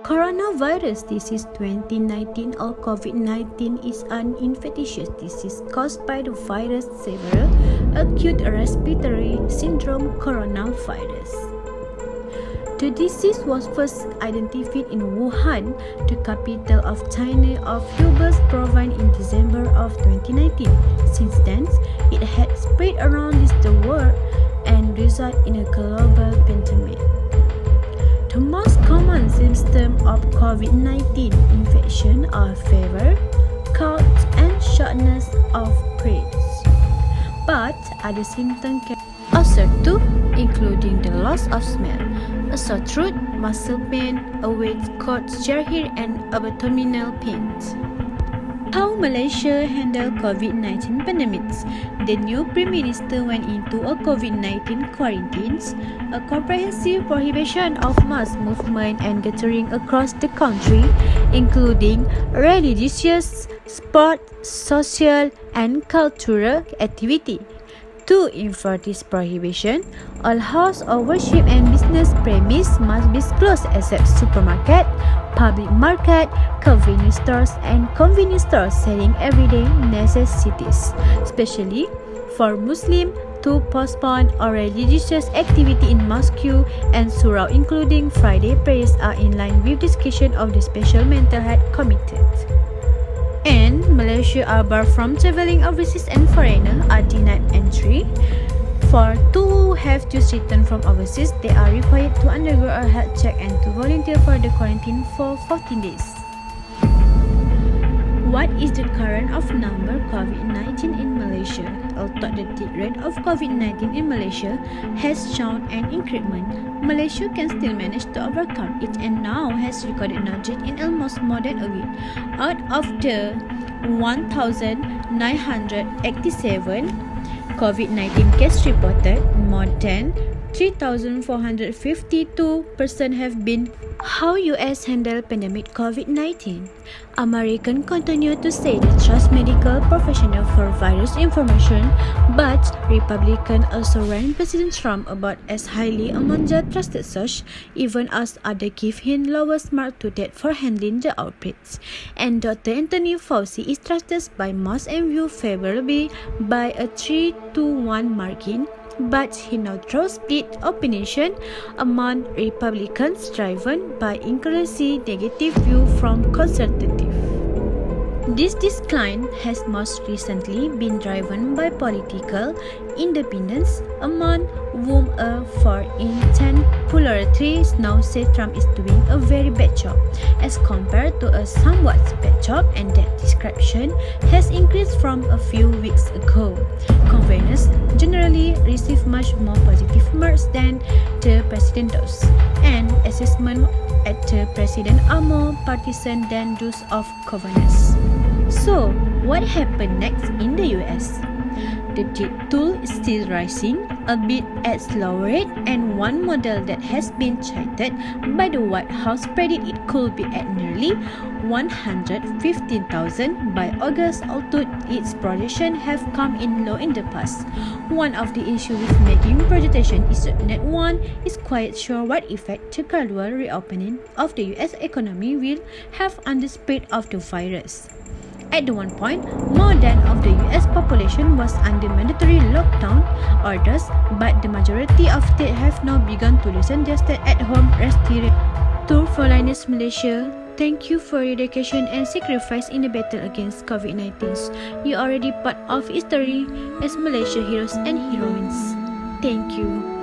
Coronavirus disease 2019 or COVID-19 is an infectious disease caused by the virus severe acute respiratory syndrome coronavirus. The disease was first identified in Wuhan, the capital of China of Hubei province in December of 2019. Since then, it had spread around the world and resulted in a global pandemic. The most common symptoms of COVID-19 infection are fever, cough, and shortness of breath. But other symptoms can also too, including the loss of smell, a sore throat, muscle pain, a weak cold, diarrhea, and abdominal pains. How Malaysia handled COVID-19 pandemics? The new Prime Minister went into a COVID-19 quarantine, a comprehensive prohibition of mass movement and gathering across the country, including religious, sport, social, and cultural activity. To enforce this prohibition, all houses of worship and business premises must be closed except supermarket, public market, convenience stores, and convenience stores selling everyday necessities, especially for Muslims to postpone all religious activity in mosque and surau, including Friday prayers, are in line with discussion of the Special Mental Health Committee. And Malaysia are barred from travelling overseas and foreigners are denied entry. For those who have just returned from overseas, they are required to undergo a health check and to volunteer for the quarantine for 14 days. What is the current of number COVID-19 in Malaysia? Although the death rate of COVID-19 in Malaysia has shown an increment, Malaysia can still manage to overcome it and now has recorded no death in almost more than a week. Out of the 1,987 COVID-19 cases reported, more than 3,452 persons have been. How US handle pandemic COVID-19? Americans continue to say they trust medical professionals for virus information, but Republicans also ran President Trump about as highly among their trusted sources, even as others give him lowest mark to that for handling the outbreaks. And Dr. Anthony Fauci is trusted by most and viewed favorably by a 3-1 margin. But he now draws split opinion among Republicans driven by increasingly negative view from conservative. This decline has most recently been driven by political independence, among whom a 4 in 10 plurality now say Trump is doing a very bad job, as compared to a somewhat bad job, and that description has increased from a few weeks ago. Conveners generally receive much more positive marks than the president does, and assessment at the president are more partisan than those of governors. So, what happened next in the US? The death toll is still rising, albeit at slow rate, and one model that has been cited by the White House predicted it could be at nearly 115,000 by August, although its projections have come in low in the past. One of the issues with making projection is that no one is quite sure what effect the gradual reopening of the US economy will have on the spread of the virus. At one point, more than of the US population was under mandatory lockdown orders, but the majority of states have now begun to loosen their stay-at-home restrictions. To Frontliners Malaysia, thank you for your dedication and sacrifice in the battle against COVID-19. You are already part of history as Malaysia heroes and heroines. Thank you.